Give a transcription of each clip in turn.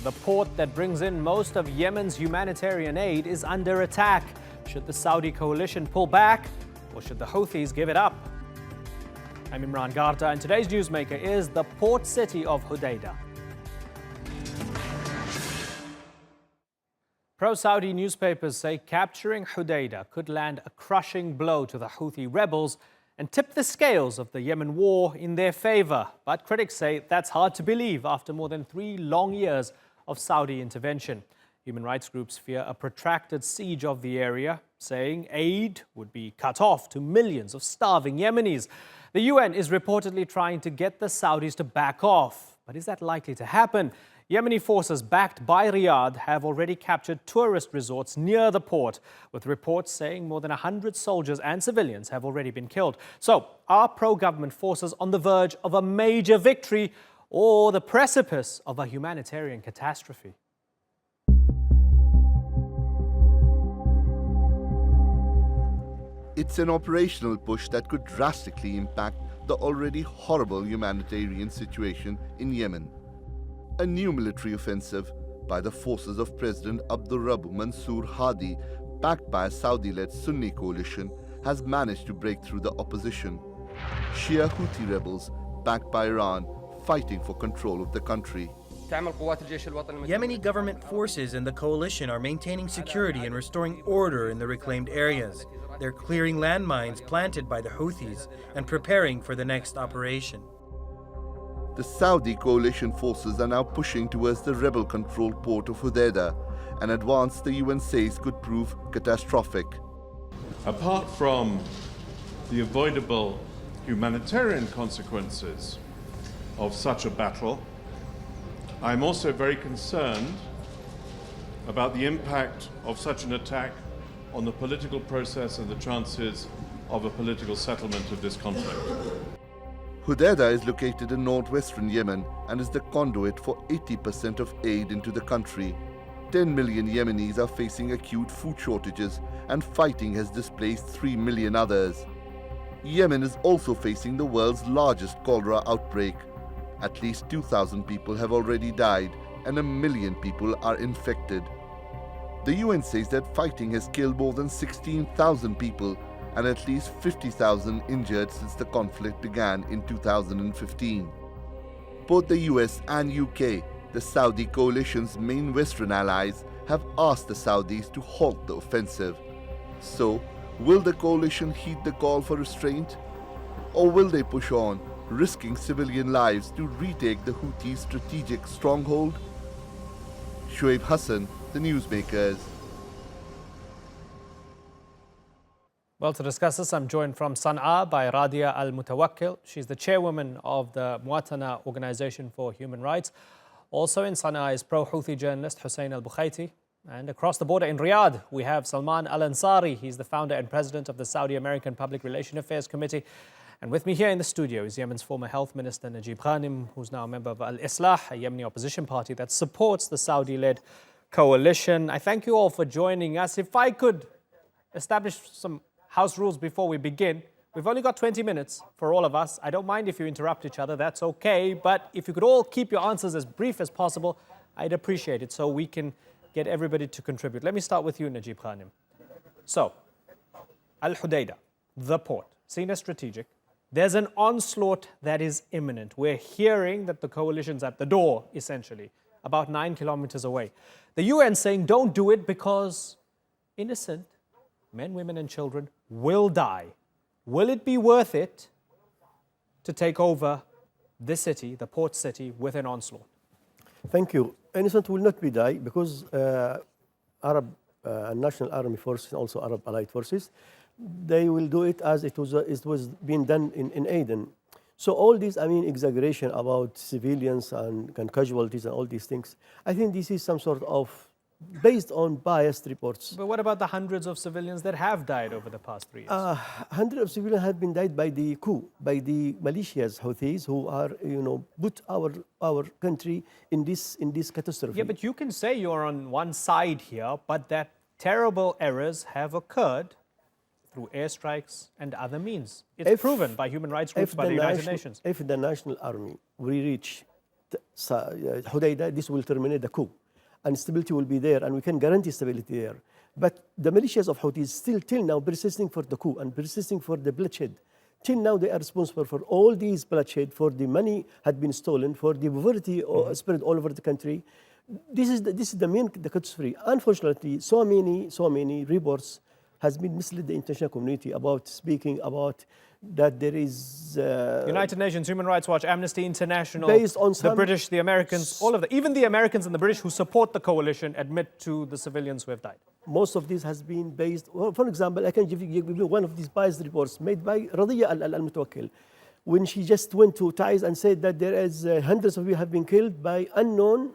The port that brings in most of Yemen's humanitarian aid is under attack. Should the Saudi coalition pull back, or should the Houthis give it up? I'm Imran Garta, and today's newsmaker is the port city of Hudaida. Pro-Saudi newspapers say capturing Hudaida could land a crushing blow to the Houthi rebels and tip the scales of the Yemen war in their favor. But critics say that's hard to believe after more than 3 long years of Saudi intervention. Human rights groups fear a protracted siege of the area, saying aid would be cut off to millions of starving Yemenis. The UN is reportedly trying to get the Saudis to back off. But is that likely to happen? Yemeni forces backed by Riyadh have already captured tourist resorts near the port, with reports saying more than 100 soldiers and civilians have already been killed. So, are pro-government forces on the verge of a major victory or the precipice of a humanitarian catastrophe? It's an operational push that could drastically impact the already horrible humanitarian situation in Yemen. A new military offensive by the forces of President Abdul Rabb Mansour Hadi, backed by a Saudi-led Sunni coalition, has managed to break through the opposition. Shia Houthi rebels, backed by Iran, fighting for control of the country. Yemeni government forces and the coalition are maintaining security and restoring order in the reclaimed areas. They're clearing landmines planted by the Houthis and preparing for the next operation. The Saudi coalition forces are now pushing towards the rebel-controlled port of Hudaida, an advance the UN says could prove catastrophic. Apart from the avoidable humanitarian consequences of such a battle, I'm also very concerned about the impact of such an attack on the political process and the chances of a political settlement of this conflict. Hudaida is located in northwestern Yemen and is the conduit for 80% of aid into the country. 10 million Yemenis are facing acute food shortages, and fighting has displaced 3 million others. Yemen is also facing the world's largest cholera outbreak. At least 2,000 people have already died and 1 million people are infected. The UN says that fighting has killed more than 16,000 people and at least 50,000 injured since the conflict began in 2015. Both the US and UK, the Saudi coalition's main Western allies, have asked the Saudis to halt the offensive. So, will the coalition heed the call for restraint? Or will they push on, risking civilian lives to retake the Houthis' strategic stronghold? Shoaib Hassan, the newsmakers. Well, to discuss this, I'm joined from Sana'a by Radia Al-Mutawakkil. She's the chairwoman of the Muwatana Organization for Human Rights. Also in Sana'a is pro-Houthi journalist Hussein Al-Bukhaiti. And across the border in Riyadh, we have Salman Al-Ansari. He's the founder and president of the Saudi American Public Relations Affairs Committee. And with me here in the studio is Yemen's former health minister Najib Ghanim, who's now a member of Al-Islah, a Yemeni opposition party that supports the Saudi-led coalition. I thank you all for joining us. If I could establish some house rules before we begin. We've only got 20 minutes for all of us. I don't mind if you interrupt each other, that's okay. But if you could all keep your answers as brief as possible, I'd appreciate it so we can get everybody to contribute. Let me start with you, Najib Ghanim. So, Al-Hudaida, the port, seen as strategic. There's an onslaught that is imminent. We're hearing that the coalition's at the door, essentially, about 9 kilometers away. The UN saying don't do it because innocent men, women and children will die. Will it be worth it to take over this city, the port city, with an onslaught? Thank you. Innocent will not be die because Arab National Army Forces, also Arab Allied Forces, they will do it as it was being done in Aden. So all these, exaggeration about civilians and casualties and all these things, I think this is some sort of based on biased reports. But what about the hundreds of civilians that have died over the past 3 years? Hundreds of civilians have been died by the coup, by the militias, Houthis, who are, put our country in this catastrophe. Yeah, but you can say you're on one side here, but that terrible errors have occurred through airstrikes and other means. It's proven by human rights groups, by the United Nations. If the national army will reach Hudaida, this will terminate the coup. And stability will be there, and we can guarantee stability there. But the militias of Houthis still till now persisting for the coup and persisting for the bloodshed. Till now they are responsible for all these bloodshed, for the money had been stolen, for the poverty spread all over the country. This is the main catastrophe. Unfortunately, so many reports has been misled the international community about speaking about that there is United Nations, Human Rights Watch, Amnesty International, based on the British, the Americans, all of them. Even the Americans and the British who support the coalition admit to the civilians who have died. Most of this has been based, well, for example, I can give you one of these biased reports made by Radiyya al-Mutawakkil, when she just went to Taiz and said that there is hundreds of people have been killed by unknown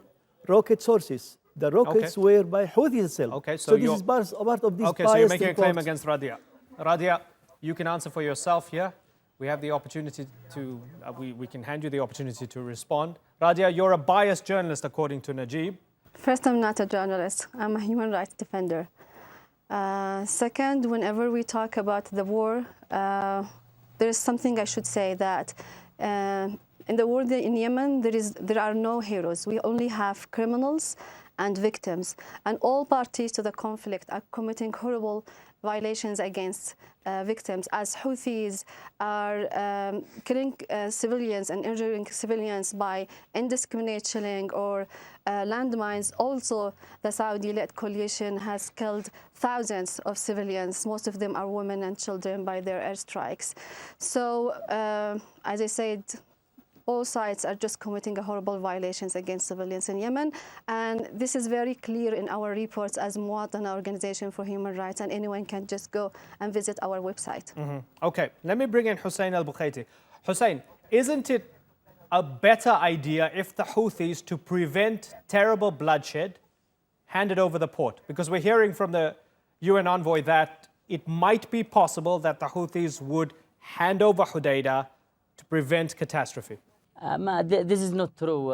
rocket sources. The rockets were by Houthi itself. Okay, so this is part of this okay, biased so you're making reports. a claim against Radiyya. Radiyya, you can answer for yourself here. We have the opportunity to, we can hand you the opportunity to respond. Radiyya, you're a biased journalist according to Najib. First, I'm not a journalist. I'm a human rights defender. Second, whenever we talk about the war, there is something I should say that in the war in Yemen, there are no heroes. We only have criminals and victims. And all parties to the conflict are committing horrible violations against victims, as Houthis are killing civilians and injuring civilians by indiscriminate shelling or landmines. Also, the Saudi-led coalition has killed thousands of civilians. Most of them are women and children by their airstrikes. So, as I said, all sides are just committing horrible violations against civilians in Yemen. And this is very clear in our reports as Muwatana Organization for Human Rights, and anyone can just go and visit our website. Okay, let me bring in Hussein al-Bukhaiti. Hussein, isn't it a better idea if the Houthis, to prevent terrible bloodshed, handed over the port? Because we're hearing from the UN envoy that it might be possible that the Houthis would hand over Hudaida to prevent catastrophe. This is not true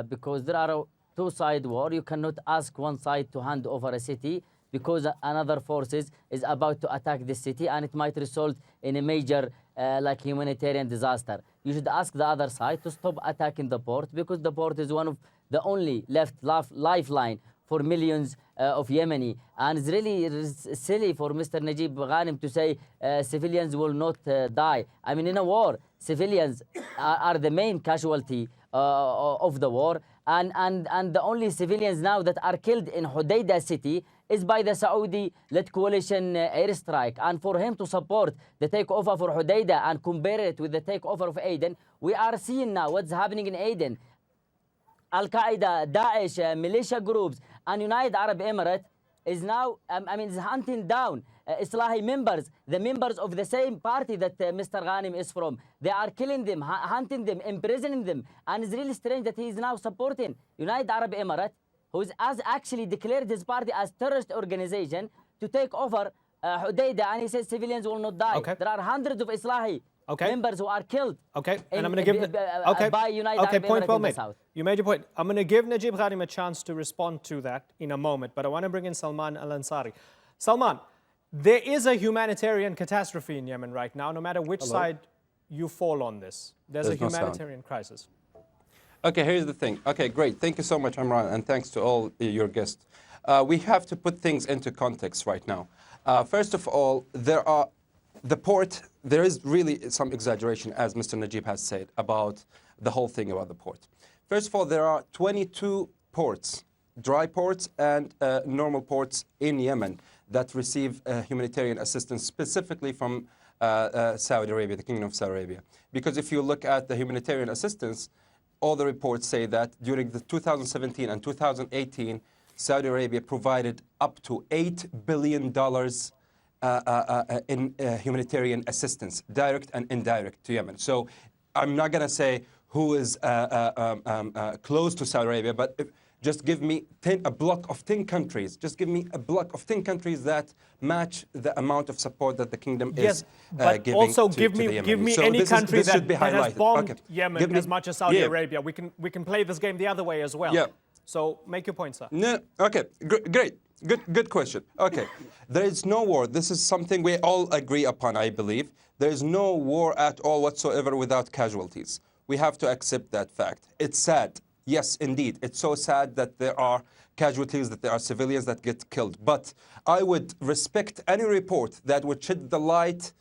because there are two-side war. You cannot ask one side to hand over a city because another forces is about to attack this city and it might result in a major like humanitarian disaster. You should ask the other side to stop attacking the port because the port is one of the only left lifeline for millions of Yemeni. And it's really silly for Mr. Najib Ghanim to say civilians will not die. I mean, in a war, civilians are the main casualty of the war. And the only civilians now that are killed in Hudaida city is by the Saudi-led coalition airstrike. And for him to support the takeover for Hudaida and compare it with the takeover of Aden, we are seeing now what's happening in Aden. Al-Qaeda, Daesh, militia groups, and United Arab Emirates is now, is hunting down Islahi members, the members of the same party that Mr. Ghanim is from. They are killing them, hunting them, imprisoning them. And it's really strange that he is now supporting United Arab Emirates, who has actually declared his party as terrorist organization to take over Hudaida, and he says civilians will not die. Okay. There are hundreds of Islahi members who are killed. Okay, and I'm going to give by United Arab point Emirates well in the made. south. You made your point. I'm going to give Najib Ghanim a chance to respond to that in a moment, but I want to bring in Salman Al-Ansari. Salman, there is a humanitarian catastrophe in Yemen right now, no matter which side you fall on this. There's a humanitarian crisis. Okay, here's the thing. Okay, great. Thank you so much, Imran, and thanks to all your guests. We have to put things into context right now. First of all, the port, there is really some exaggeration, as Mr. Najib has said, about the whole thing about the port. First of all, there are 22 ports, dry ports and normal ports in Yemen that receive humanitarian assistance specifically from Saudi Arabia, the Kingdom of Saudi Arabia. Because if you look at the humanitarian assistance, all the reports say that during the 2017 and 2018, Saudi Arabia provided up to $8 billion in humanitarian assistance, direct and indirect, to Yemen. So I'm not going to say who is close to Saudi Arabia, but just give me a block of 10 countries. Just give me a block of 10 countries that match the amount of support that the kingdom is giving also to give me so any country that has bombed Yemen as much as Saudi Arabia. We can play this game the other way as well. Yeah. So make your point, sir. No, okay, great. Good question. Okay, there is no war. This is something we all agree upon, I believe. There is no war at all whatsoever without casualties. We have to accept that fact. It's sad. Yes, indeed. It's so sad that there are casualties, that there are civilians that get killed. But I would respect any report that would shed the light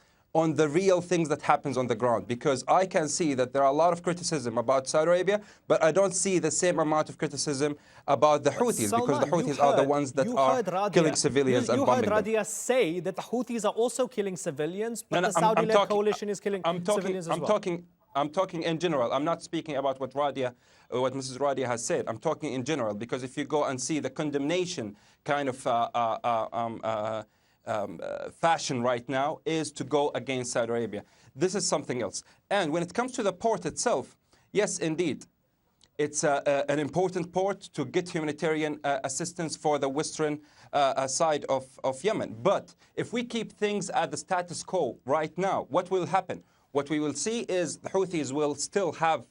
on the real things that happens on the ground, because I can see that there are a lot of criticism about Saudi Arabia, but I don't see the same amount of criticism about the Houthis, because the Houthis are the ones that are killing civilians and bombing them. You heard Radia say that the Houthis are also killing civilians, but the Saudi-led coalition is killing civilians as well. I'm talking in general. I'm not speaking about what Mrs. Radia has said. I'm talking in general, because if you go and see the condemnation kind of fashion right now is to go against Saudi Arabia. This is something else. And when it comes to the port itself, yes, indeed, it's an important port to get humanitarian assistance for the western side of Yemen. But if we keep things at the status quo right now, what will happen? What we will see is the Houthis will still have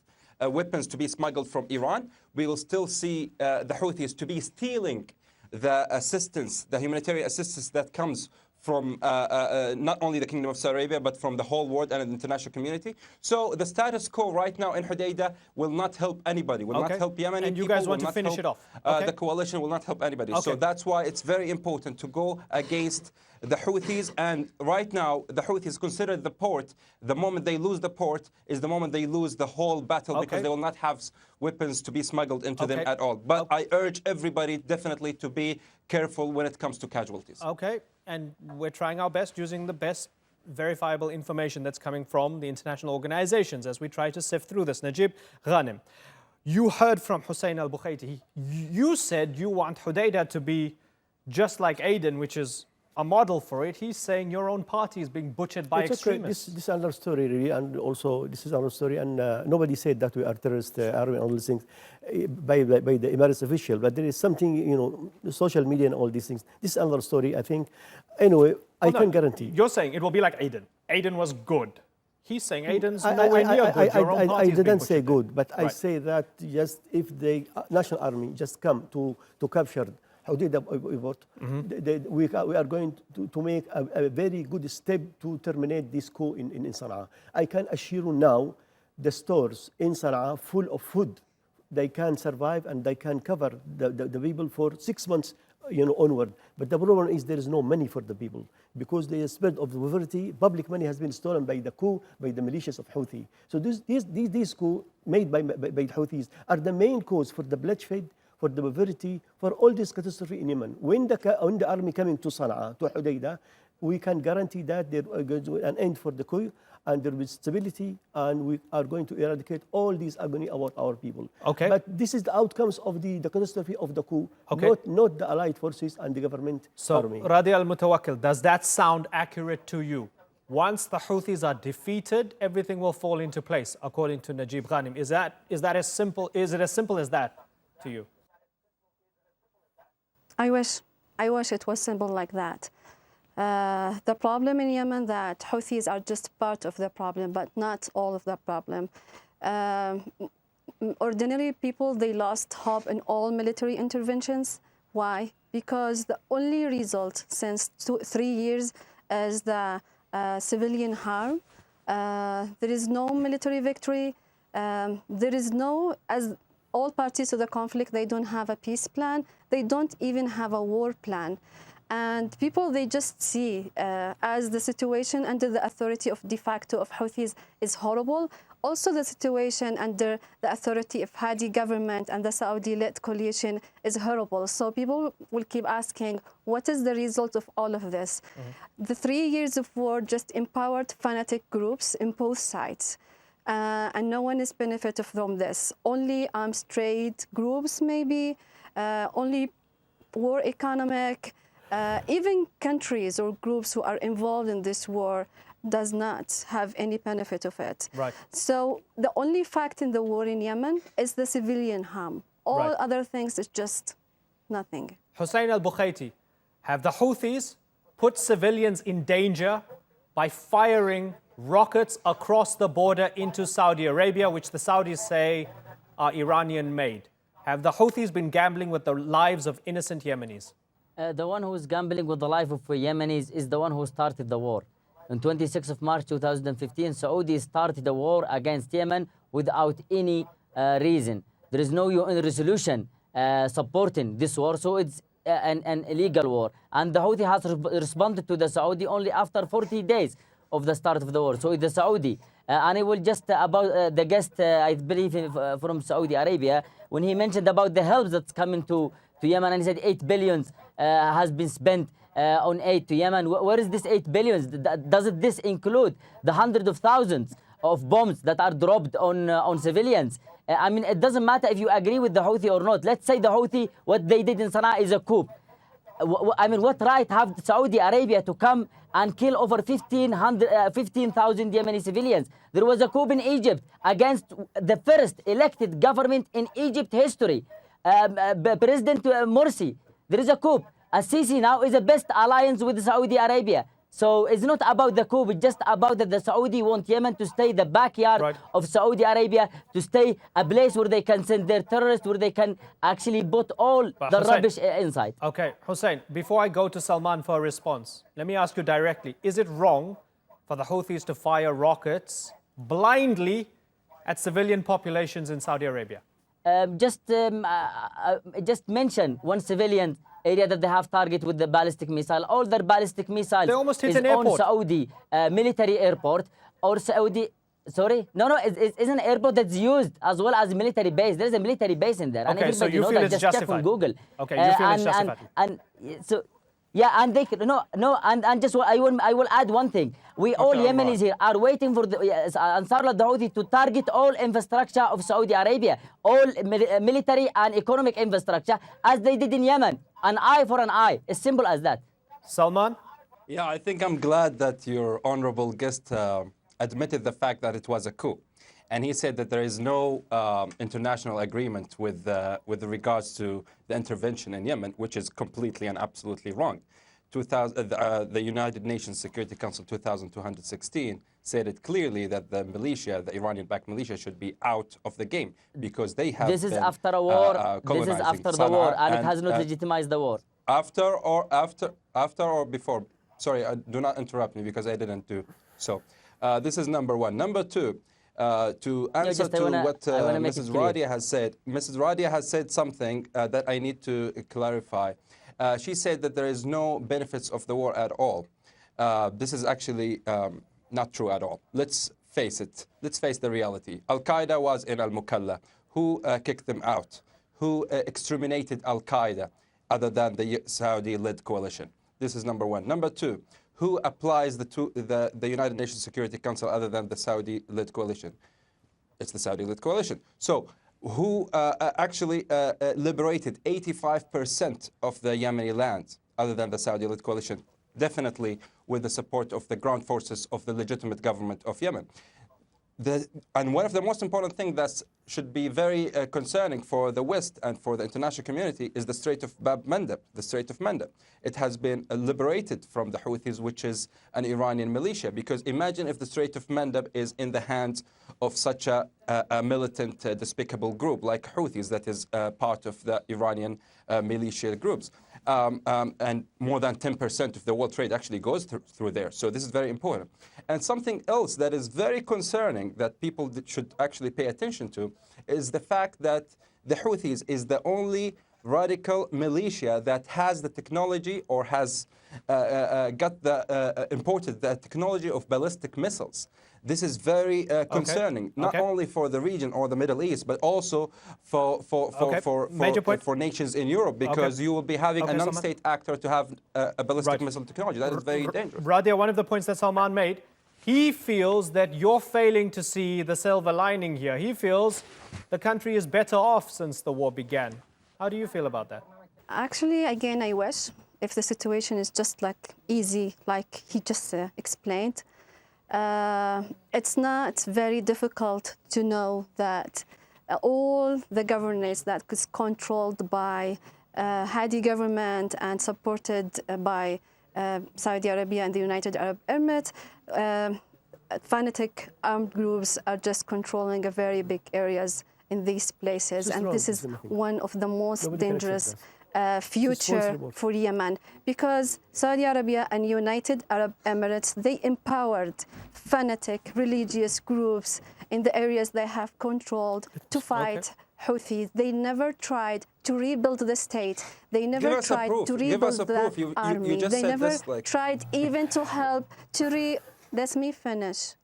weapons to be smuggled from Iran. We will still see the Houthis to be stealing the assistance, the humanitarian assistance that comes from not only the Kingdom of Saudi Arabia, but from the whole world and the international community. So the status quo right now in Hudaida will not help anybody, will not help Yemeni and you guys want to finish it off. The coalition will not help anybody. So that's why it's very important to go against the Houthis. And right now, the Houthis consider the port, the moment they lose the port, is the moment they lose the whole battle, because they will not have weapons to be smuggled into them at all. But I urge everybody definitely to be careful when it comes to casualties. Okay, and we're trying our best using the best verifiable information that's coming from the international organizations as we try to sift through this. Najib Ghanem, you heard from Hussein al-Bukhaiti. You said you want Hudaida to be just like Aden, which is a model for it. He's saying your own party is being butchered by extremists. This is another story, really, and also this is another story. And nobody said that we are terrorist army and all these things by the Emirates official. But there is something, you know, the social media and all these things. This is another story, I think. Anyway, I can guarantee. You're saying it will be like Aden. Aden was good. He's saying Aden's nowhere near good. Your own party I didn't say good, but I say that just if the national army just come to capture Hudaida port, we are going to make a very good step to terminate this coup in Sana'a. I can assure you now, the stores in Sana'a full of food. They can survive and they can cover the people for 6 months, you know, onward. But the problem is there is no money for the people, because the spread of the poverty, public money has been stolen by the coup, by the militias of Houthi. So these coup made by the Houthis are the main cause for the bloodshed, for the poverty, for all this catastrophe in Yemen. When the army coming to Sana'a, to Hudaida, we can guarantee that there is going to be an end for the coup, and there will be stability, and we are going to eradicate all this agony about our people. But this is the outcomes of the catastrophe of the coup, not the allied forces and the government army. So, Radi al-Mutawakkil, does that sound accurate to you? Once the Houthis are defeated, everything will fall into place, according to Najib Ghanem. Is it as simple as that to you? I wish it was simple like that. The problem in Yemen that Houthis are just part of the problem, but not all of the problem. Ordinary people, they lost hope in all military interventions. Why? Because the only result since 3 years is the civilian harm. There is no military victory. There is no, as all parties to the conflict, they don't have a peace plan. They don't even have a war plan. And people, they just see as the situation under the authority of de facto of Houthis is horrible. Also, the situation under the authority of Hadi government and the Saudi-led coalition is horrible. So people will keep asking, what is the result of all of this? The 3 years of war just empowered fanatic groups in both sides. And no one is benefited from this. Only arms trade groups, maybe, only war economic, even countries or groups who are involved in this war does not have any benefit of it. Right. So the only fact in the war in Yemen is the civilian harm. All other things is just nothing. Hussein al-Bukhaiti, have the Houthis put civilians in danger by firing rockets across the border into Saudi Arabia, which the Saudis say are Iranian-made? Have the Houthis been gambling with the lives of innocent Yemenis? The one who is gambling with the life of Yemenis is the one who started the war. On 26th of March 2015, Saudi started the war against Yemen without any reason. There is no UN resolution supporting this war, so it's an illegal war. And the Houthi has responded to the Saudi only after 40 days of the start of the war. So the Saudi, and I will just about the guest, I believe from Saudi Arabia, when he mentioned about the help that's coming to Yemen, and he said 8 billion has been spent on aid to Yemen. Where is this 8 billion? Does this include the hundreds of thousands of bombs that are dropped on civilians? I mean, it doesn't matter if you agree with the Houthi or not. Let's say the Houthi, what they did in Sana'a is a coup. I mean, what right have Saudi Arabia to come and kill over 15,000 Yemeni civilians? There was a coup in Egypt against the first elected government in Egypt history, President Morsi. There is a coup. Sisi now is the best alliance with Saudi Arabia. So it's not about the coup, it's just about that the Saudi want Yemen to stay the backyard of Saudi Arabia, to stay a place where they can send their terrorists, where they can actually put all the rubbish inside. Okay, Hussein, before I go to Salman for a response, let me ask you directly, is it wrong for the Houthis to fire rockets blindly at civilian populations in Saudi Arabia? Just mention one civilian area that they have target with the ballistic missile. All their ballistic missiles they almost hit is an airport. On Saudi military airport or Saudi. Sorry, no, it's an airport that's used as well as a military base. There's a military base in there, and okay, everybody so you knows feel that. it's Just justified. check on Google. Okay, you feel it's justified. And so. Yeah, and they and just I will add one thing. We all Yemenis here are waiting for the Ansarullah the Houthi to target all infrastructure of Saudi Arabia, all military and economic infrastructure, as they did in Yemen. An eye for an eye, as simple as that. Salman? Yeah, I think I'm glad that your honorable guest admitted the fact that it was a coup. And he said that there is no international agreement with regards to the intervention in Yemen, which is completely and absolutely wrong. The United Nations Security Council 2216 said it clearly that the militia, the Iranian-backed militia, should be out of the game because they have This is after a war. This is after the war, and it has not legitimized the war. After or before? Sorry, do not interrupt me because I didn't do so. This is number one. Number two. To answer to what Mrs. Radia has said, Mrs. Radia has said something that I need to clarify. She said that there is no benefits of the war at all. This is actually not true at all. Let's face it. Let's face the reality. Al-Qaeda was in Al-Mukalla. Who kicked them out? Who exterminated Al-Qaeda other than the Saudi-led coalition? This is number one. Number two. Who applies the United Nations Security Council other than the Saudi-led coalition? It's the Saudi-led coalition. So who actually liberated 85% of the Yemeni land other than the Saudi-led coalition? Definitely with the support of the ground forces of the legitimate government of Yemen. And one of the most important things that should be very concerning for the West and for the international community is the Strait of Bab Mandeb, the Strait of Mandeb. It has been liberated from the Houthis, which is an Iranian militia. Because imagine if the Strait of Mandeb is in the hands of such a militant, despicable group like Houthis, that is part of the Iranian militia groups. And more than 10% of the world trade actually goes through there. So this is very important. And something else that is very concerning that people should actually pay attention to is the fact that the Houthis is the only radical militia that has the technology or has imported the technology of ballistic missiles. This is very concerning, not only for the region or the Middle East, but also for nations in Europe, because you will be having a non-state actor to have a ballistic missile technology. That is very dangerous. Radia, one of the points that Salman made, he feels that you're failing to see the silver lining here. He feels the country is better off since the war began. How do you feel about that? Actually, again, I wish if the situation is just like easy, like he just explained. It's not. It's very difficult to know that all the governance that is controlled by Hadi government and supported by Saudi Arabia and the United Arab Emirates, fanatic armed groups are just controlling a very big areas in these places, and this is one of the most dangerous future for Yemen, because Saudi Arabia and United Arab Emirates, they empowered fanatic religious groups in the areas they have controlled to fight Houthis. They never tried to rebuild the state. They never us a tried proof. to Give us rebuild a the proof. You army. just They said never this, like- tried even to help to let me finish.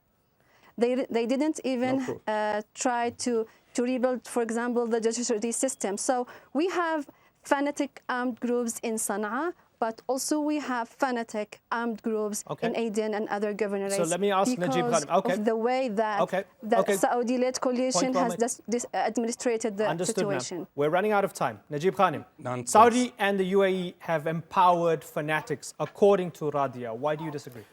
They didn't even try to rebuild, for example, the judiciary system. So we have fanatic armed groups in Sana'a, but also we have fanatic armed groups in Aden and other governorates. So let me ask Najib because Khanim. of the way that the Saudi-led coalition has administrated the situation. Ma'am. We're running out of time. Najib Khanim, Nonsense. Saudi and the UAE have empowered fanatics, according to Radia. Why do you disagree?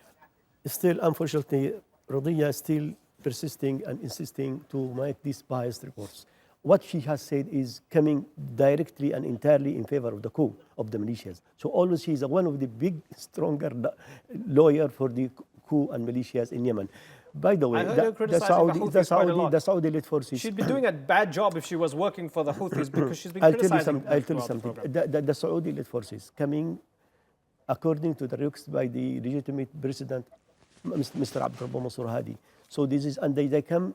Still, unfortunately, Radiya is still persisting and insisting to make these biased reports. What she has said is coming directly and entirely in favor of the coup of the militias. So always she is one of the big, stronger lawyer for the coup and militias in Yemen. By the way, the Saudi-led forces... She'd be doing a bad job if she was working for the Houthis because she's been criticizing I'll tell you something. The Saudi-led forces coming according to the request by the legitimate president, Mr. Abdul Mansur Hadi. So this is, and they come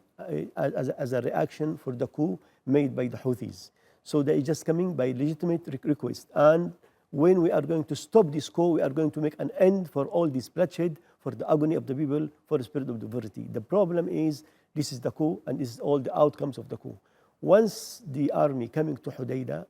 as a reaction for the coup made by the Houthis. So they are just coming by legitimate request. And when we are going to stop this coup, we are going to make an end for all this bloodshed, for the agony of the people, for the spirit of diversity. The problem is, this is the coup, and this is all the outcomes of the coup. Once the army coming to Hudaida,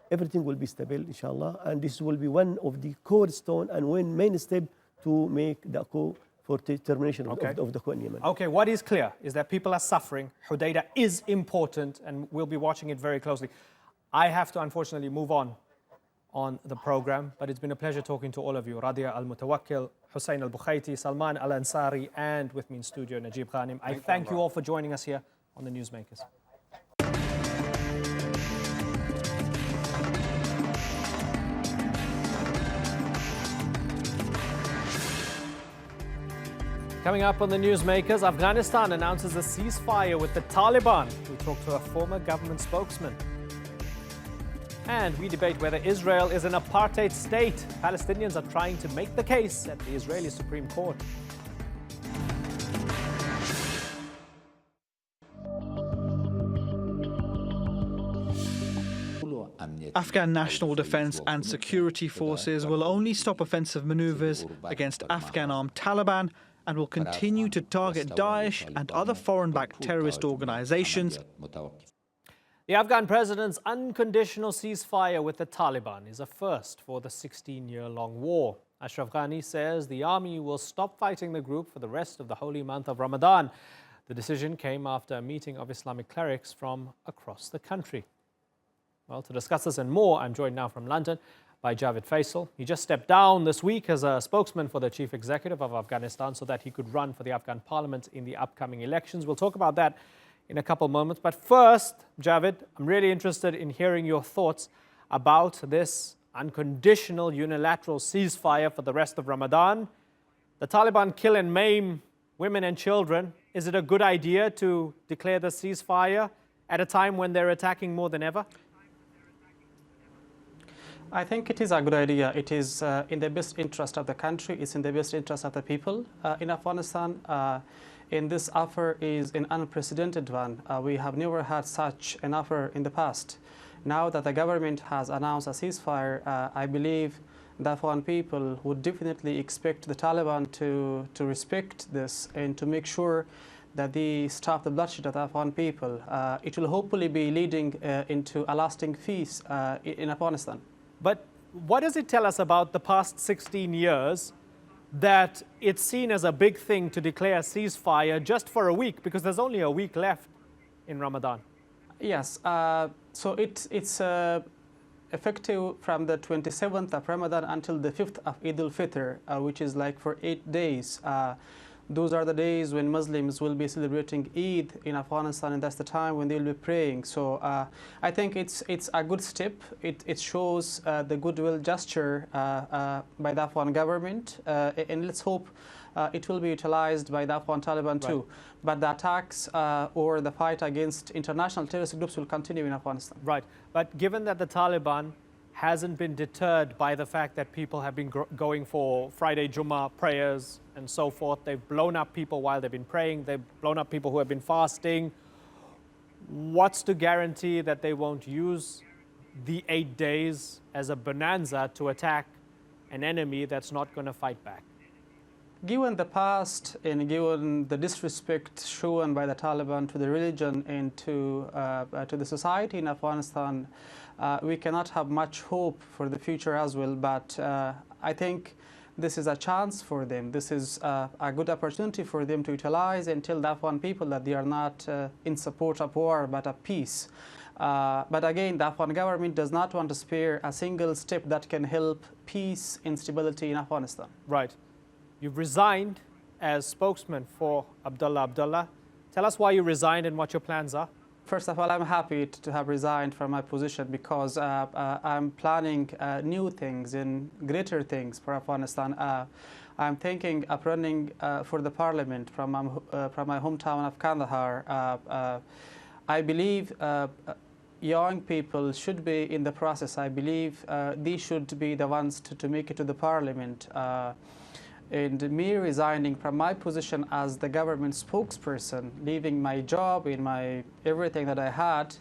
everything will be stable, inshallah, and this will be one of the cornerstone and one main step to make the coup for the termination of the coup in Yemen. Okay, what is clear is that people are suffering. Hudaida is important, and we'll be watching it very closely. I have to, unfortunately, move on the program, but it's been a pleasure talking to all of you. Radia Al-Mutawakkil, Hussein Al-Bukhaiti, Salman Al-Ansari, and with me in studio, Najib Khanim. I thank you all for joining us here on The Newsmakers. Coming up on The Newsmakers, Afghanistan announces a ceasefire with the Taliban. We talk to a former government spokesman. And we debate whether Israel is an apartheid state. Palestinians are trying to make the case at the Israeli Supreme Court. Afghan National Defense and Security Forces will only stop offensive maneuvers against Afghan armed Taliban and will continue to target Daesh and other foreign-backed terrorist organizations. The Afghan president's unconditional ceasefire with the Taliban is a first for the 16-year-long war. Ashraf Ghani says the army will stop fighting the group for the rest of the holy month of Ramadan. The decision came after a meeting of Islamic clerics from across the country. Well, to discuss this and more, I'm joined now from London by Javed Faisal. He just stepped down this week as a spokesman for the chief executive of Afghanistan so that he could run for the Afghan parliament in the upcoming elections. We'll talk about that in a couple of moments. But first, Javed, I'm really interested in hearing your thoughts about this unconditional unilateral ceasefire for the rest of Ramadan. The Taliban kill and maim women and children. Is it a good idea to declare the ceasefire at a time when they're attacking more than ever? I think it is a good idea. It is in the best interest of the country. It's in the best interest of the people in Afghanistan. And this offer is an unprecedented one. We have never had such an offer in the past. Now that the government has announced a ceasefire, I believe the Afghan people would definitely expect the Taliban to respect this and to make sure that they stop the bloodshed of the Afghan people. It will hopefully be leading into a lasting peace in Afghanistan. But what does it tell us about the past 16 years that it's seen as a big thing to declare a ceasefire just for a week, because there's only a week left in Ramadan? Yes, so it's effective from the 27th of Ramadan until the 5th of Eid al-Fitr, which is like for 8 days. Those are the days when Muslims will be celebrating Eid in Afghanistan, and that's the time when they will be praying. So I think it's a good step. It shows the goodwill gesture by the Afghan government, and let's hope it will be utilized by the Afghan Taliban too. Right. But the attacks or the fight against international terrorist groups will continue in Afghanistan. Right. But given that the Taliban hasn't been deterred by the fact that people have been going for Friday Jummah prayers and so forth. They've blown up people while they've been praying. They've blown up people who have been fasting. what's to guarantee that they won't use the 8 days as a bonanza to attack an enemy that's not going to fight back? Given the past and given the disrespect shown by the Taliban to the religion and to the society in Afghanistan, we cannot have much hope for the future as well. But I think this is a chance for them. This is a good opportunity for them to utilize and tell the Afghan people that they are not in support of war, but of peace. But again, the Afghan government does not want to spare a single step that can help peace and stability in Afghanistan. Right. You've resigned as spokesman for Abdullah Abdullah. Tell us why you resigned and what your plans are. First of all, I'm happy to have resigned from my position because I'm planning new things and greater things for Afghanistan. I'm thinking of running for the parliament from my hometown of Kandahar. I believe young people should be in the process. I believe they should be the ones to make it to the parliament. And me resigning from my position as the government spokesperson, leaving my job and my everything that I had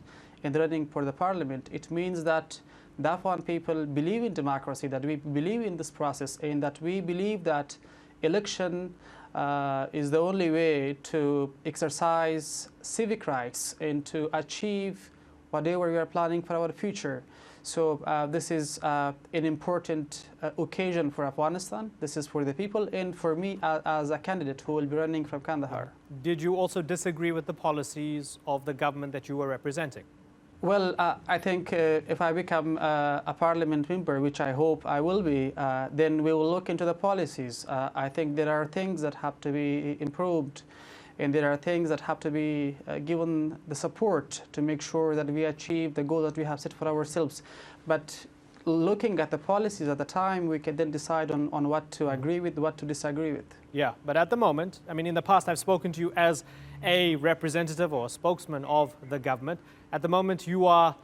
and running for the parliament, it means that the Afghan people believe in democracy, that we believe in this process, and that we believe that election is the only way to exercise civic rights and to achieve whatever we are planning for our future. So this is an important occasion for Afghanistan. This is for the people and for me as a candidate who will be running from Kandahar. Did you also disagree with the policies of the government that you were representing? Well, I think if I become a parliament member, which I hope I will be, then we will look into the policies. I think there are things that have to be improved, and there are things that have to be given the support to make sure that we achieve the goal that we have set for ourselves. But looking at the policies at the time, we can then decide on what to agree with, what to disagree with. Yeah, but at the moment, I mean, in the past, I've spoken to you as a representative or a spokesman of the government. At the moment, you are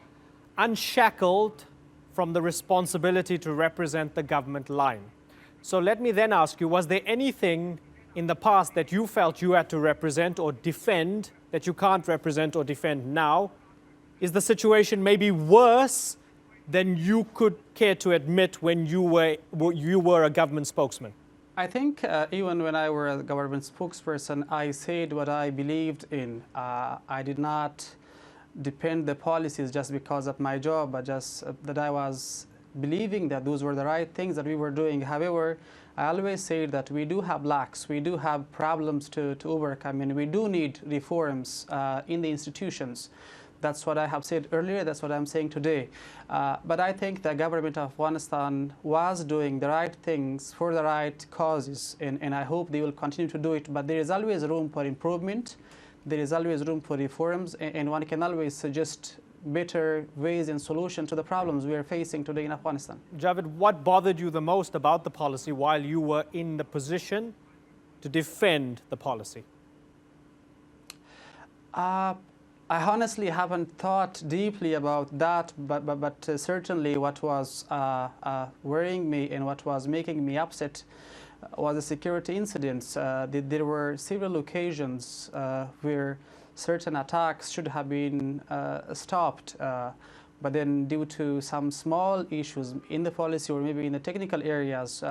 unshackled from the responsibility to represent the government line. So let me then ask you, was there anything in the past that you felt you had to represent or defend that you can't represent or defend now? Is the situation maybe worse than you could care to admit when you were a government spokesman? I think even when I were a government spokesperson, I said what I believed in. I did not defend the policies just because of my job, but just that I was believing that those were the right things that we were doing. However, I always say that we do have lacks, we do have problems to overcome, and we do need reforms in the institutions. That's what I have said earlier, that's what I'm saying today. But I think the government of Afghanistan was doing the right things for the right causes, and I hope they will continue to do it. But there is always room for improvement, there is always room for reforms, and one can always suggest better ways and solutions to the problems we are facing today in Afghanistan. Javed, what bothered you the most about the policy while you were in the position to defend the policy? I honestly haven't thought deeply about that, but certainly what was worrying me and what was making me upset was the security incidents. There were several occasions where certain attacks should have been stopped, but then due to some small issues in the policy or maybe in the technical areas,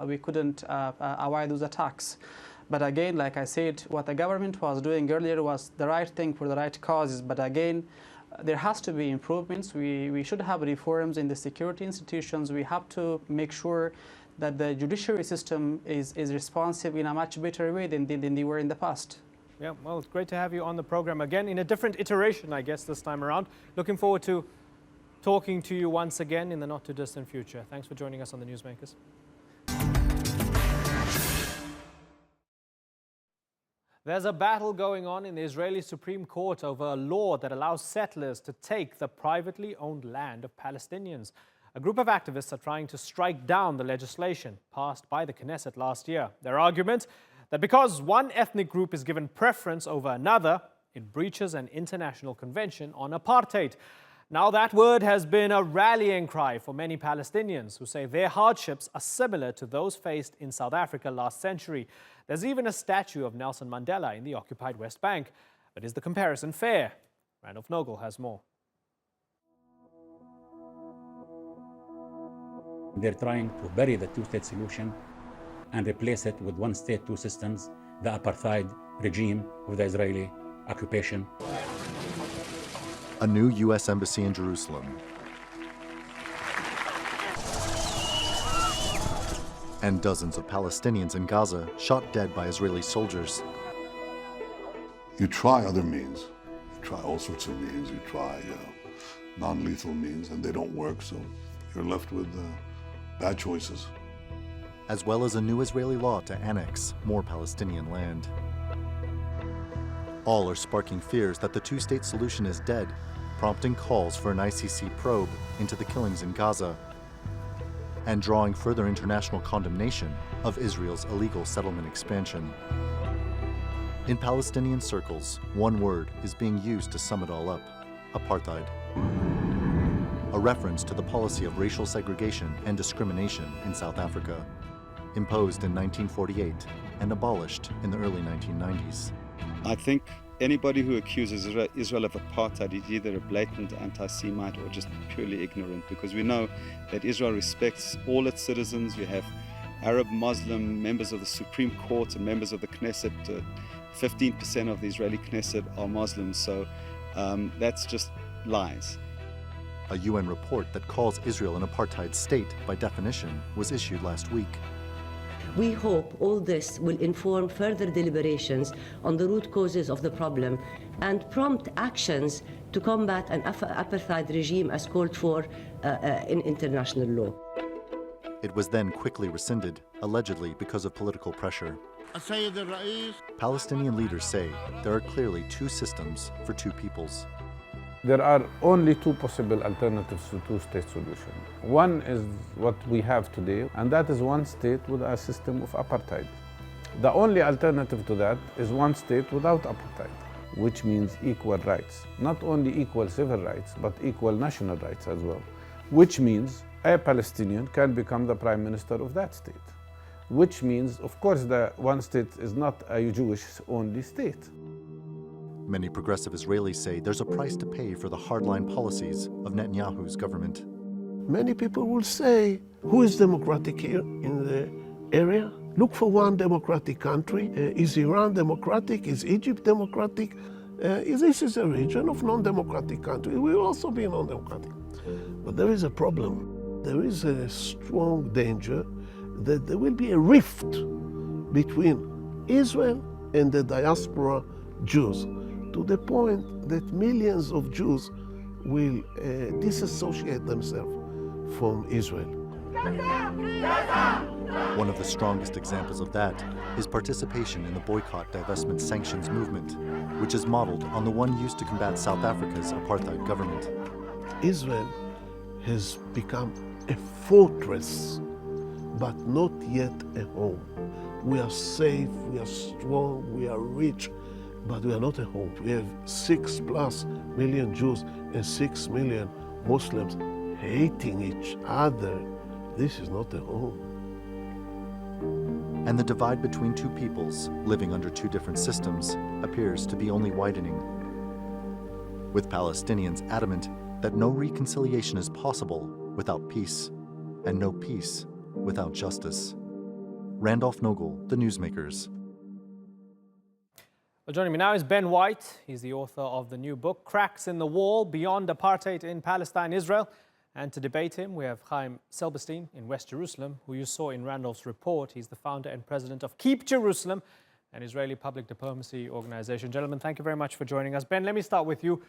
we couldn't avoid those attacks. But again, like I said, what the government was doing earlier was the right thing for the right causes. But again, there has to be improvements. We should have reforms in the security institutions. We have to make sure that the judiciary system is responsive in a much better way than they were in the past. Yeah, well, it's great to have you on the program again in a different iteration, I guess, this time around. Looking forward to talking to you once again in the not too distant future. Thanks for joining us on the Newsmakers. There's a battle going on in the Israeli Supreme Court over a law that allows settlers to take the privately owned land of Palestinians. A group of activists are trying to strike down the legislation passed by the Knesset last year. Their argument that because one ethnic group is given preference over another, it breaches an international convention on apartheid. Now that word has been a rallying cry for many Palestinians who say their hardships are similar to those faced in South Africa last century. There's even a statue of Nelson Mandela in the occupied West Bank. But is the comparison fair? Randolph Nogle has more. They're trying to bury the two-state solution and replace it with one state, two systems, the apartheid regime of the Israeli occupation. A new U.S. embassy in Jerusalem. And dozens of Palestinians in Gaza shot dead by Israeli soldiers. You try other means. You try all sorts of means. You try non-lethal means, and they don't work, so you're left with bad choices. As well as a new Israeli law to annex more Palestinian land. All are sparking fears that the two-state solution is dead, prompting calls for an ICC probe into the killings in Gaza, and drawing further international condemnation of Israel's illegal settlement expansion. In Palestinian circles, one word is being used to sum it all up: apartheid. A reference to the policy of racial segregation and discrimination in South Africa, imposed in 1948 and abolished in the early 1990s. I think anybody who accuses Israel of apartheid is either a blatant anti-Semite or just purely ignorant, because we know that Israel respects all its citizens. You have Arab, Muslim, members of the Supreme Court and members of the Knesset. 15% of the Israeli Knesset are Muslims, so that's just lies. A UN report that calls Israel an apartheid state by definition was issued last week. We hope all this will inform further deliberations on the root causes of the problem and prompt actions to combat an apartheid regime as called for in international law. It was then quickly rescinded, allegedly because of political pressure. Palestinian leaders say there are clearly two systems for two peoples. There are only two possible alternatives to two-state solution. One is what we have today, and that is one state with a system of apartheid. The only alternative to that is one state without apartheid, which means equal rights. Not only equal civil rights, but equal national rights as well, which means a Palestinian can become the prime minister of that state, which means, of course, the one state is not a Jewish-only state. Many progressive Israelis say there's a price to pay for the hardline policies of Netanyahu's government. Many people will say, who is democratic here in the area? Look for one democratic country. Is Iran democratic? Is Egypt democratic? This is a region of non-democratic countries. We will also be non-democratic. But there is a problem. There is a strong danger that there will be a rift between Israel and the diaspora Jews, to the point that millions of Jews will disassociate themselves from Israel. One of the strongest examples of that is participation in the boycott, divestment, sanctions movement, which is modeled on the one used to combat South Africa's apartheid government. Israel has become a fortress, but not yet a home. We are safe, we are strong, we are rich, but we are not a home. We have 6+ million Jews and 6 million Muslims hating each other. This is not a home. And the divide between two peoples living under two different systems appears to be only widening, with Palestinians adamant that no reconciliation is possible without peace, and no peace without justice. Randolph Nogle, The Newsmakers. Well, joining me now is Ben White. He's the author of the new book, Cracks in the Wall, Beyond Apartheid in Palestine, Israel. And to debate him, we have Chaim Silberstein in West Jerusalem, who you saw in Randolph's report. He's the founder and president of Keep Jerusalem, an Israeli public diplomacy organization. Gentlemen, thank you very much for joining us. Ben, let me start with you.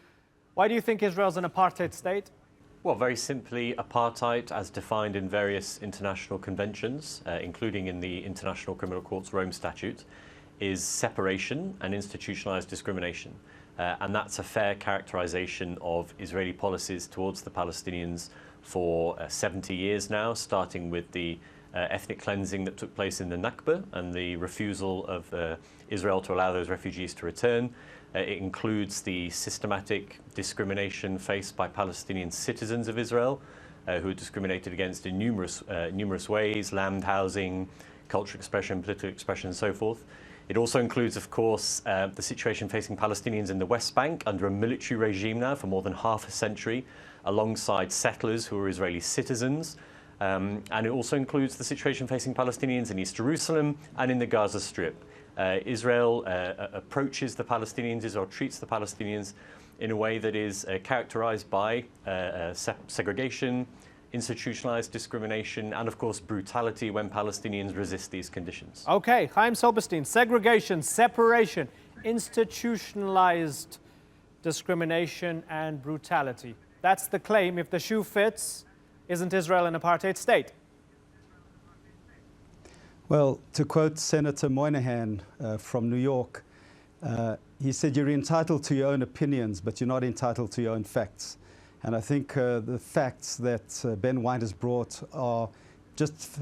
Why do you think Israel's an apartheid state? Well, very simply, apartheid, as defined in various international conventions, including in the International Criminal Court's Rome Statute, is separation and institutionalized discrimination. And that's a fair characterization of Israeli policies towards the Palestinians for 70 years now, starting with the ethnic cleansing that took place in the Nakba and the refusal of Israel to allow those refugees to return. It includes the systematic discrimination faced by Palestinian citizens of Israel, who are discriminated against in numerous ways: land, housing, cultural expression, political expression, and so forth. It also includes, of course, the situation facing Palestinians in the West Bank under a military regime now for more than half a century, alongside settlers who are Israeli citizens. And it also includes the situation facing Palestinians in East Jerusalem and in the Gaza Strip. Israel approaches the Palestinians, Israel treats the Palestinians in a way that is characterized by segregation, institutionalized discrimination, and of course brutality when Palestinians resist these conditions. Okay, Chaim Silberstein, segregation, separation, institutionalized discrimination and brutality. That's the claim. If the shoe fits, isn't Israel an apartheid state? Well, to quote Senator Moynihan from New York, he said, "You're entitled to your own opinions, but you're not entitled to your own facts." And I think the facts that Ben White has brought are just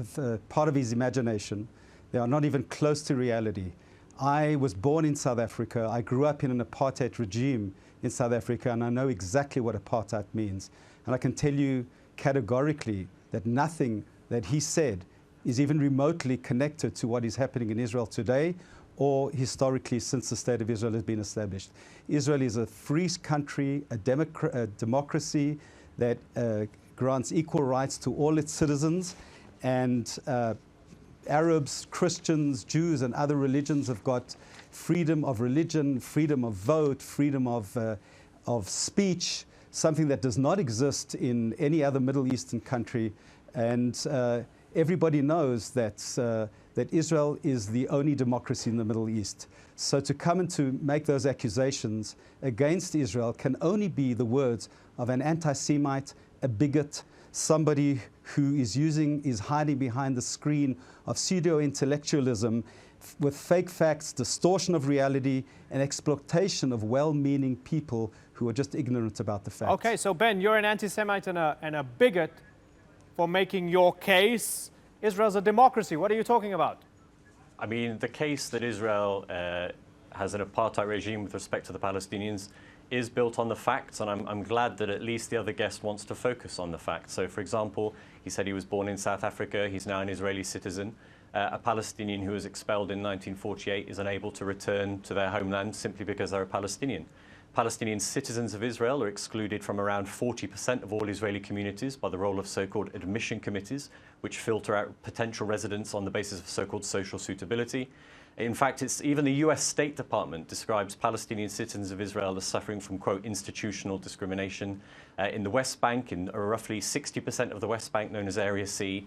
part of his imagination. They are not even close to reality. I was born in South Africa. I grew up in an apartheid regime in South Africa, and I know exactly what apartheid means. And I can tell you categorically that nothing that he said is even remotely connected to what is happening in Israel today or historically since the State of Israel has been established. Israel is a free country, a democracy that grants equal rights to all its citizens, and Arabs, Christians, Jews, and other religions have got freedom of religion, freedom of vote, freedom of speech, something that does not exist in any other Middle Eastern country. And everybody knows that that Israel is the only democracy in the Middle East. So to come and to make those accusations against Israel can only be the words of an anti-Semite, a bigot, somebody who is hiding behind the screen of pseudo-intellectualism with fake facts, distortion of reality, and exploitation of well-meaning people who are just ignorant about the facts. Okay, so Ben, you're an anti-Semite and a bigot for making your case. Israel's a democracy. What are you talking about? I mean, the case that Israel has an apartheid regime with respect to the Palestinians is built on the facts, and I'm glad that at least the other guest wants to focus on the facts. So, for example, he said he was born in South Africa. He's now an Israeli citizen. A Palestinian who was expelled in 1948 is unable to return to their homeland simply because they're a Palestinian. Palestinian citizens of Israel are excluded from around 40% of all Israeli communities by the role of so-called admission committees, which filter out potential residents on the basis of so-called social suitability. In fact, even the US State Department describes Palestinian citizens of Israel as suffering from, quote, institutional discrimination. In the West Bank, in roughly 60% of the West Bank, known as Area C,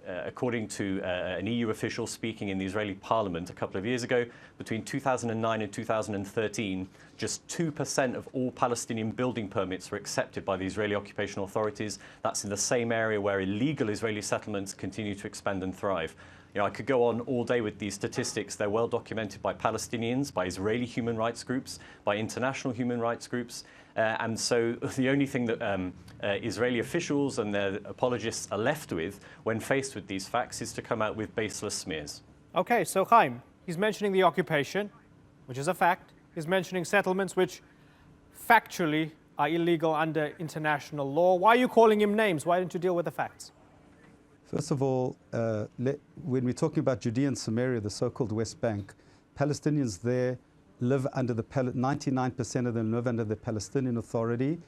according to an EU official speaking in the Israeli parliament a couple of years ago, between 2009 and 2013, just 2% of all Palestinian building permits were accepted by the Israeli occupational authorities. That's in the same area where illegal Israeli settlements continue to expand and thrive. You know, I could go on all day with these statistics. They're well documented by Palestinians, by Israeli human rights groups, by international human rights groups. And so the only thing that Israeli officials and their apologists are left with when faced with these facts is to come out with baseless smears. Okay, so Chaim, he's mentioning the occupation, which is a fact. He's mentioning settlements, which factually are illegal under international law. Why are you calling him names? Why don't you deal with the facts? First of all, when we're talking about Judea and Samaria, the so-called West Bank, Palestinians there live under 99% of them live under the Palestinian Authority,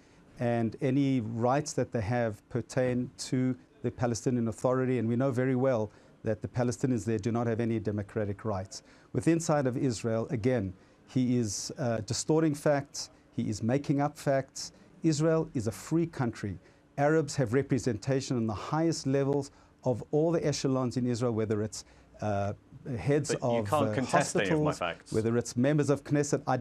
and any rights that they have pertain to the Palestinian Authority, and we know very well that the Palestinians there do not have any democratic rights. Within side of Israel, again, he is distorting facts, he is making up facts. Israel is a free country. Arabs have representation on the highest levels of all the echelons in Israel, whether it's heads of hospitals, whether it's members of Knesset. I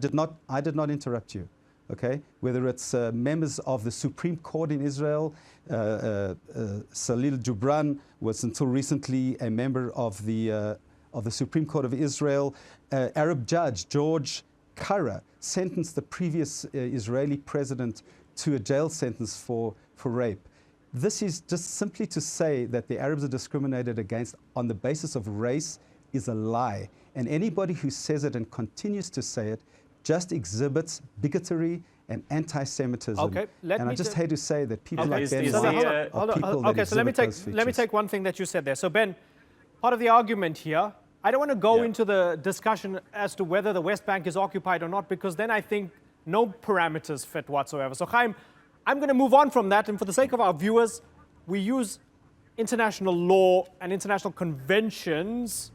did not interrupt you, okay? Whether it's members of the Supreme Court in Israel, Salil Jubran was until recently a member of the Supreme Court of Israel. Arab judge George Kara sentenced the previous Israeli president to a jail sentence for rape. This is just simply to say that the Arabs are discriminated against on the basis of race is a lie. And anybody who says it and continues to say it just exhibits bigotry and anti-Semitism. Okay, I just hate to say that people like Ben Okay, so let me take one thing that you said there. So Ben, part of the argument here, I don't want to go into the discussion as to whether the West Bank is occupied or not, because then I think no parameters fit whatsoever. So Chaim, I'm going to move on from that, and for the sake of our viewers, we use international law and international conventions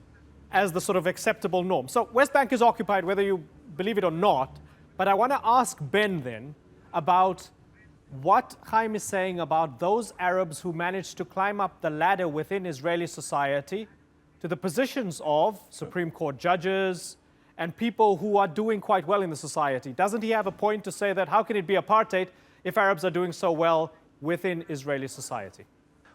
as the sort of acceptable norm. So West Bank is occupied, whether you believe it or not, but I want to ask Ben then about what Chaim is saying about those Arabs who managed to climb up the ladder within Israeli society to the positions of Supreme Court judges and people who are doing quite well in the society. Doesn't he have a point to say that how can it be apartheid if Arabs are doing so well within Israeli society?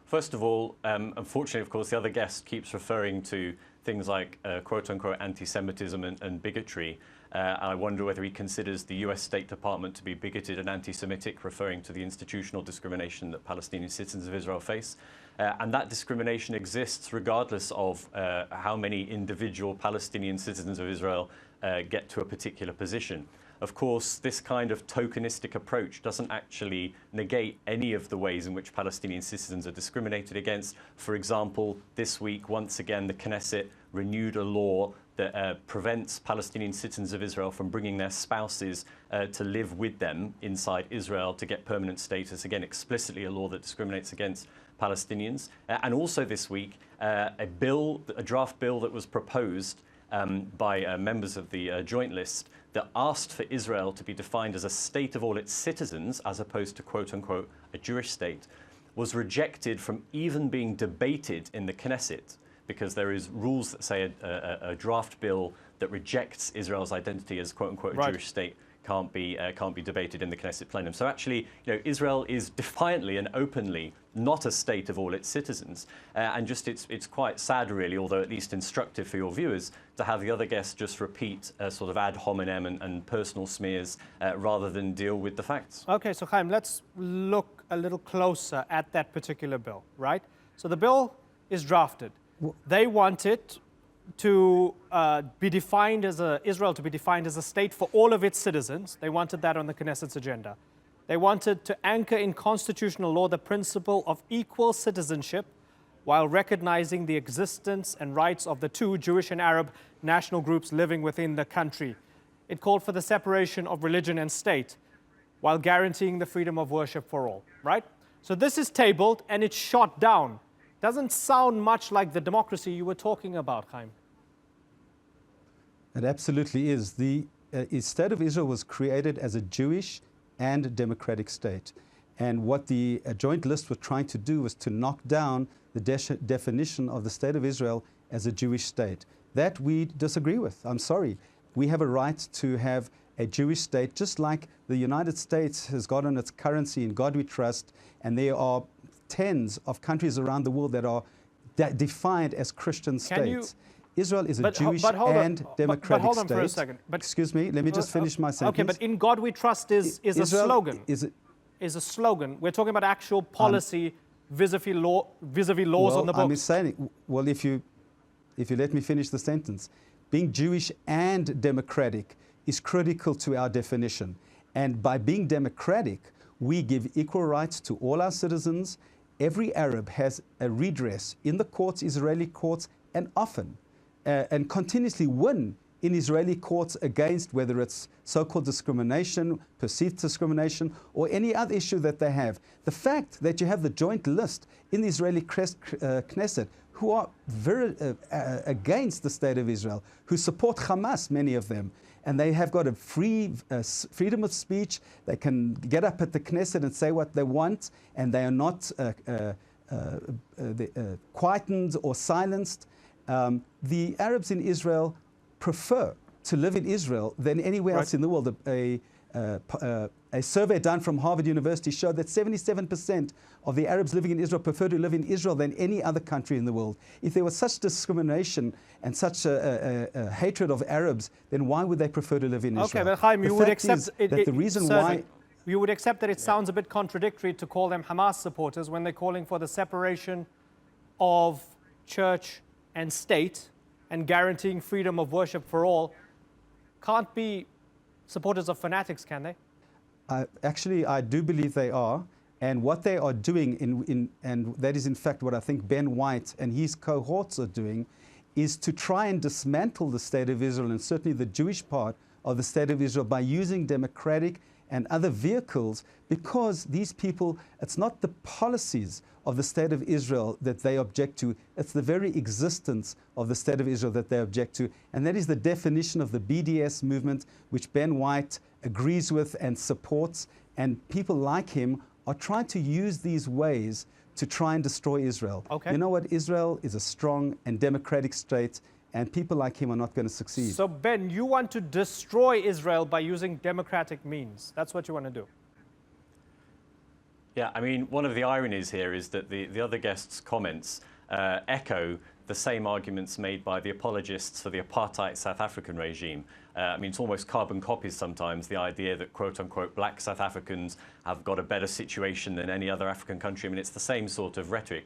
First of all, unfortunately, of course, the other guest keeps referring to things like quote-unquote anti-Semitism and bigotry. I wonder whether he considers the US State Department to be bigoted and anti-Semitic, referring to the institutional discrimination that Palestinian citizens of Israel face. And that discrimination exists regardless of how many individual Palestinian citizens of Israel get to a particular position. Of course, this kind of tokenistic approach doesn't actually negate any of the ways in which Palestinian citizens are discriminated against. For example, this week, once again, the Knesset renewed a law that prevents Palestinian citizens of Israel from bringing their spouses to live with them inside Israel to get permanent status. Again, explicitly a law that discriminates against Palestinians. And also this week, a draft bill that was proposed by members of the Joint List that asked for Israel to be defined as a state of all its citizens, as opposed to quote-unquote a Jewish state, was rejected from even being debated in the Knesset, because there is rules that say a draft bill that rejects Israel's identity as quote-unquote a Jewish state can't be debated in the Knesset plenum. So actually, Israel is defiantly and openly not a state of all its citizens. And just it's quite sad, really, although at least instructive for your viewers, to have the other guests just repeat sort of ad hominem and personal smears rather than deal with the facts. Okay, so Chaim, let's look a little closer at that particular bill, right? So the bill is drafted. They want it to be defined as Israel to be defined as a state for all of its citizens. They wanted that on the Knesset's agenda. They wanted to anchor in constitutional law the principle of equal citizenship while recognizing the existence and rights of the two, Jewish and Arab, national groups living within the country. It called for the separation of religion and state while guaranteeing the freedom of worship for all, right? So this is tabled and it's shot down. Doesn't sound much like the democracy you were talking about, Chaim. It absolutely is. The State of Israel was created as a Jewish and democratic state. And what the Joint List was trying to do was to knock down the definition of the State of Israel as a Jewish state. That we disagree with. I'm sorry. We have a right to have a Jewish state, just like the United States has got on its currency in God we trust, and there are tens of countries around the world that are defined as Christian states. Israel is a Jewish and democratic hold on state. For a second. Excuse me, let me just finish my sentence. Okay, but in God we trust is a slogan. Is a slogan. We're talking about actual policy vis-a-vis laws on the books. I'm saying, well, if you let me finish the sentence, being Jewish and democratic is critical to our definition. And by being democratic, we give equal rights to all our citizens. Every Arab has a redress in the courts, Israeli courts, and often and continuously win in Israeli courts against whether it's so-called discrimination, perceived discrimination, or any other issue that they have. The fact that you have the Joint List in the Israeli Knesset who are very against the State of Israel, who support Hamas, many of them, and they have got a freedom of speech. They can get up at the Knesset and say what they want, and they are not quietened or silenced. The Arabs in Israel prefer to live in Israel than anywhere else in the world. A survey done from Harvard University showed that 77% of the Arabs living in Israel prefer to live in Israel than any other country in the world. If there was such discrimination and such a hatred of Arabs, then why would they prefer to live in Israel? Okay, but Chaim, you would accept the reason why you would accept that it sounds a bit contradictory to call them Hamas supporters when they're calling for the separation of church and state and guaranteeing freedom of worship for all. Can't be supporters of fanatics, can they? Actually, I do believe they are. And what they are doing, and that is in fact what I think Ben White and his cohorts are doing, is to try and dismantle the State of Israel, and certainly the Jewish part of the State of Israel, by using democratic and other vehicles, because these people, it's not the policies of the State of Israel that they object to, it's the very existence of the State of Israel that they object to. And that is the definition of the BDS movement, which Ben White agrees with and supports. And people like him are trying to use these ways to try and destroy Israel. Okay. You know what? Israel is a strong and democratic state, and people like him are not going to succeed. So, Ben, you want to destroy Israel by using democratic means. That's what you want to do. Yeah, I mean, one of the ironies here is that the other guests' comments echo the same arguments made by the apologists for the apartheid South African regime. I mean, it's almost carbon copies sometimes, the idea that, quote-unquote, black South Africans have got a better situation than any other African country. I mean, it's the same sort of rhetoric.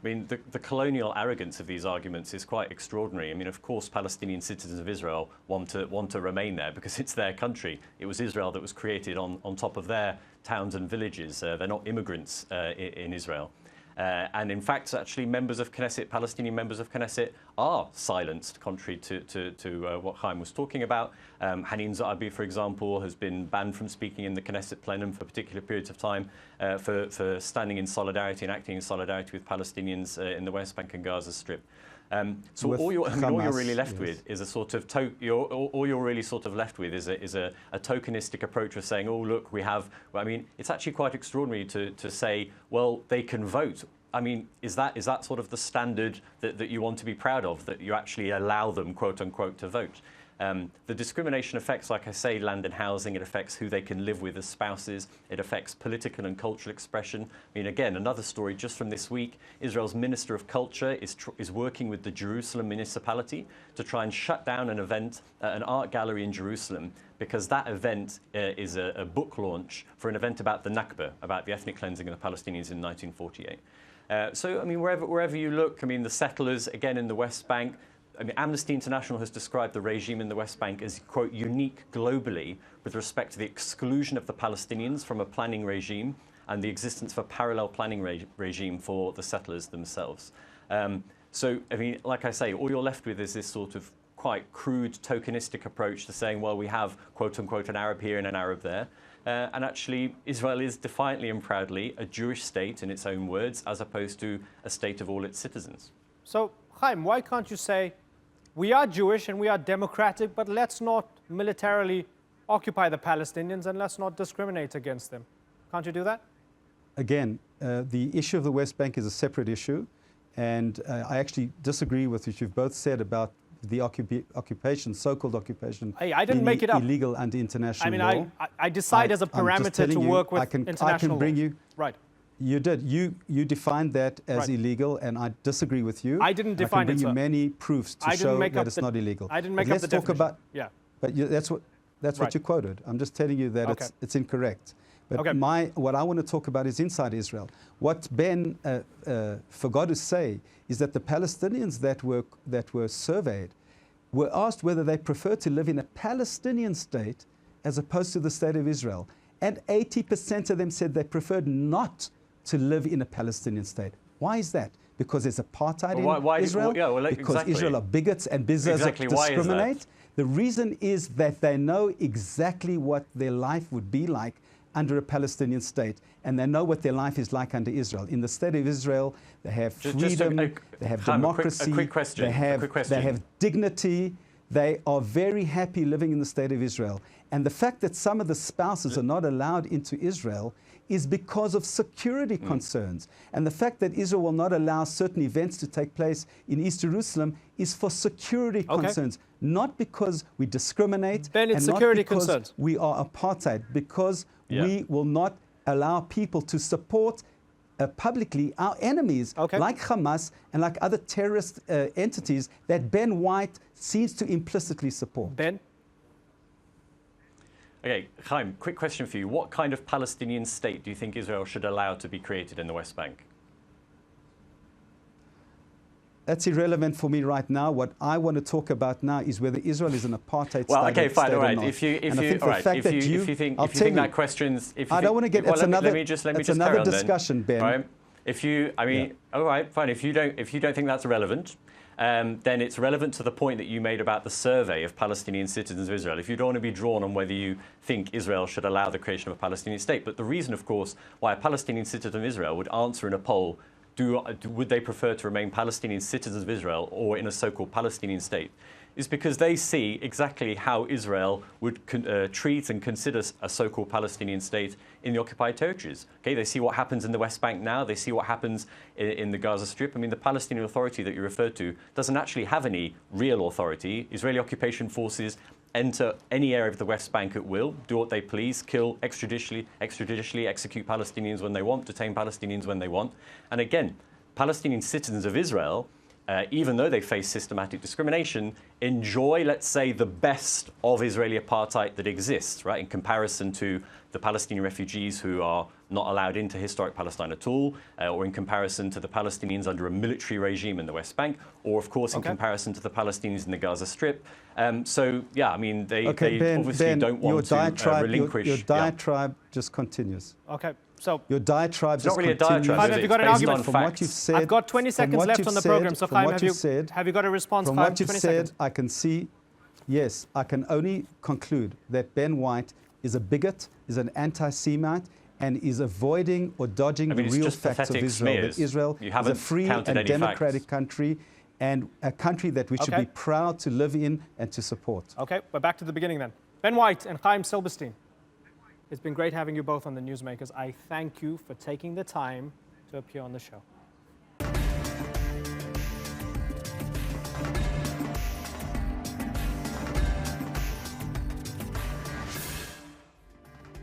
I mean, the colonial arrogance of these arguments is quite extraordinary. I mean, of course, Palestinian citizens of Israel want to remain there because it's their country. It was Israel that was created on top of their towns and villages. They're not immigrants in Israel. And in fact, actually, members of Knesset, Palestinian members of Knesset, are silenced, contrary to what Chaim was talking about. Hanin Za'abi, for example, has been banned from speaking in the Knesset plenum for particular periods of time for standing in solidarity and acting in solidarity with Palestinians in the West Bank and Gaza Strip. So all you're really left with is a sort of all you're really sort of left with is a tokenistic approach of saying, oh look, we have. Well, I mean, it's actually quite extraordinary to say, well, they can vote. I mean, is that sort of the standard that you want to be proud of, that you actually allow them, quote unquote, to vote? The discrimination affects, like I say, land and housing. It affects who they can live with as spouses. It affects political and cultural expression. I mean, again, another story just from this week, Israel's Minister of Culture is working with the Jerusalem municipality to try and shut down an event, an art gallery in Jerusalem, because that event is a book launch for an event about the Nakba, about the ethnic cleansing of the Palestinians in 1948. So, I mean, wherever you look, I mean, the settlers, again, in the West Bank, I mean, Amnesty International has described the regime in the West Bank as, quote, unique globally with respect to the exclusion of the Palestinians from a planning regime and the existence of a parallel planning regime for the settlers themselves. So, I mean, like I say, all you're left with is this sort of quite crude, tokenistic approach to saying, well, we have, quote unquote, an Arab here and an Arab there. And actually, Israel is defiantly and proudly a Jewish state in its own words, as opposed to a state of all its citizens. So, Chaim, why can't you say, we are Jewish and we are democratic, but let's not militarily occupy the Palestinians and let's not discriminate against them? Can't you do that? Again, the issue of the West Bank is a separate issue, and I actually disagree with what you've both said about the occupation, so-called occupation, hey, I didn't make it up. Illegal under international law. I mean, I decide as a parameter to work with international I can bring law. you. Right. You did. You defined that as illegal, and I disagree with you. I didn't define it, I can bring you many proofs to show that it's not illegal. I didn't make up the definition. Let's talk about. Yeah. But that's what you quoted. I'm just telling you that it's incorrect. But what I want to talk about is inside Israel. What Ben forgot to say is that the Palestinians that were surveyed were asked whether they prefer to live in a Palestinian state as opposed to the state of Israel. And 80% of them said they preferred not to live in a Palestinian state. Why is that? Because there's apartheid in Israel? Because Israel are bigots and discriminate? The reason is that they know exactly what their life would be like under a Palestinian state, and they know what their life is like under Israel. In the state of Israel, they have freedom, they have democracy, they have dignity. They are very happy living in the state of Israel. And the fact that some of the spouses are not allowed into Israel is because of security concerns. And the fact that Israel will not allow certain events to take place in East Jerusalem is for security concerns, not because we discriminate, and not because we are apartheid, because we will not allow people to support publicly our enemies like Hamas and like other terrorist entities that Ben White seems to implicitly support. Ben? Okay, Chaim, quick question for you. What kind of Palestinian state do you think Israel should allow to be created in the West Bank? That's irrelevant for me right now. What I want to talk about now is whether Israel is an apartheid well, state. Okay, fine, all right. If you think that question's, I don't want to get. It's another discussion, Ben. Right? If you, I mean, all right, fine. If you don't think that's relevant, then it's relevant to the point that you made about the survey of Palestinian citizens of Israel. If you don't want to be drawn on whether you think Israel should allow the creation of a Palestinian state, but the reason, of course, why a Palestinian citizen of Israel would answer in a poll, would they prefer to remain Palestinian citizens of Israel or in a so-called Palestinian state, is because they see exactly how Israel would treat and consider a so-called Palestinian state in the occupied territories. Okay, they see what happens in the West Bank now. They see what happens in the Gaza Strip. I mean, the Palestinian Authority that you referred to doesn't actually have any real authority. Israeli occupation forces enter any area of the West Bank at will, do what they please, kill extrajudicially, execute Palestinians when they want, detain Palestinians when they want. And again, Palestinian citizens of Israel, even though they face systematic discrimination, enjoy, let's say, the best of Israeli apartheid that exists, right, in comparison to the Palestinian refugees who are not allowed into historic Palestine at all, or in comparison to the Palestinians under a military regime in the West Bank, or, of course, in comparison to the Palestinians in the Gaza Strip. So, yeah, I mean, they obviously don't want to relinquish... Your diatribe just continues. Okay. So your diatribe just continues. It's not really a diatribe, have you got an argument? From what you've said, I've got 20 seconds left on the program, so Chaim, have you got a response? From what you've said, I can see, yes, I can only conclude that Ben White is a bigot, is an anti-Semite, and is avoiding or dodging the real facts of Israel. That Israel is a free and democratic country, and a country that we should be proud to live in and to support. Okay, we're back to the beginning then. Ben White and Chaim Silberstein. It's been great having you both on the Newsmakers. I thank you for taking the time to appear on the show.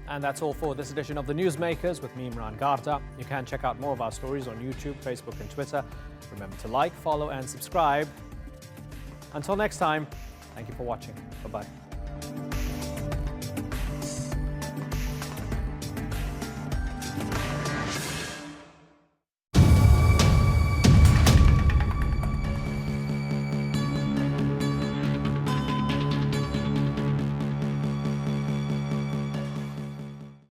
And that's all for this edition of the Newsmakers with me, Imran Garda. You can check out more of our stories on YouTube, Facebook, and Twitter. Remember to like, follow, and subscribe. Until next time, thank you for watching. Bye-bye.